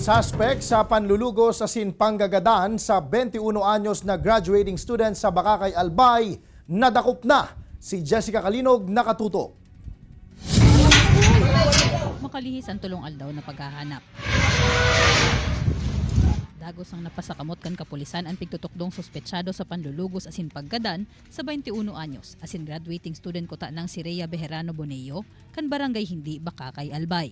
Suspect sa panlulugo sa sinpanggagadan sa 21 anyos na graduating student sa Bakakay, Albay, nadakop na. Si Jessica Kalinog nakatuto. Makalihis ang tulong aldaw na paghahanap. Dagos ang napasakamot kan kapulisan ang pigtutukdong suspetsyado sa panlulugos asin paggadan sa 21 anyos asin graduating student kota ng si Rhea Bejerano Boneo kan barangay Hindi, Bakakay, Albay.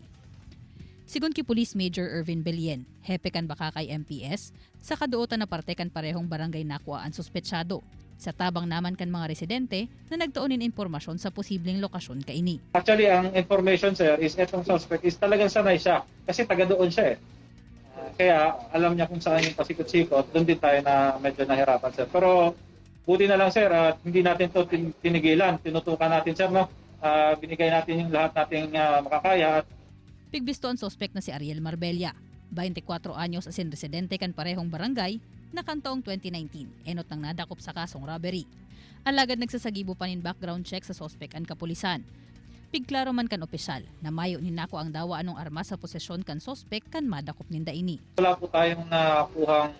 Sigun ki Police Major Ervin Belien, hepe kan Bakakay MPS, sa kaduotan na parte kan parehong barangay nakuha ang suspetsyado. Sa tabang naman kan mga residente na nagtuunin impormasyon sa posibleng lokasyon kaini. Actually, ang information, sir, is etong suspect is talagang sanay siya kasi taga doon siya eh. Kaya alam niya kung saan yung pasikot-sikot, doon din tayo na medyo nahirapan, sir. Pero buti na lang, sir, at hindi natin to tinigilan. Tinutukan natin, sir, no? Binigay natin yung lahat nating makakaya. Pigbisto ang suspect na si Ariel Marbella, 24 anyos asin residente kan parehong barangay, na kantaong 2019, enot nang nadakop sa kasong robbery. Alagad nagsasagibo pa nin background check sa suspect ang kapulisan. Pigklaro man kan opisyal na mayo ni nako ang dawa anong armas sa posesyon kan suspect kan madakop ninda ini. Wala po tayong nakuhang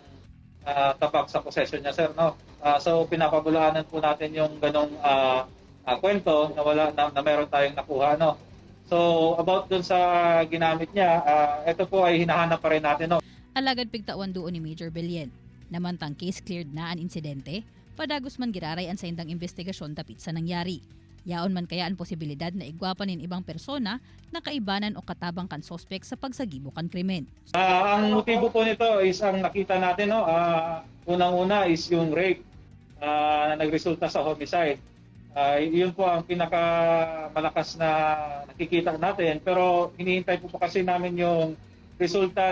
tapak sa possession niya, sir, no? So pinapabulaanan po natin yung ganong kwento na wala na meron tayong nakuha, no? So about dun sa ginamit niya, ito po ay hinahanap pa rin natin, no? Alagad pigtawan doon ni Major Belien. Namantang case cleared na ang insidente, padagos man giraray ang saindang investigasyon dapit sa nangyari. Yaon man kaya ang posibilidad na igwapanin ibang persona na kaibanan o katabang kan sospek sa pagsagibo kan krimen. Ang motibo po nito is ang nakita natin, no? Unang-una is yung rape na nagresulta sa homicide. Yun po ang pinakamalakas na nakikita natin, pero hinihintay po kasi namin yung resulta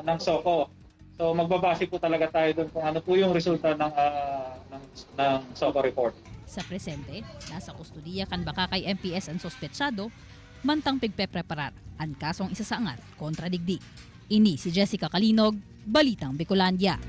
ng SOCO. So magbabase po talaga tayo doon kung ano po yung resulta ng SOCO report. Sa presente, nasa kustudiya kan Bakakay MPS ang suspetsyado, mantang pigpepreparar ang kasong isasaangat kontra digdi. Ini si Jessica Kalinog, Balitang Bicolandia.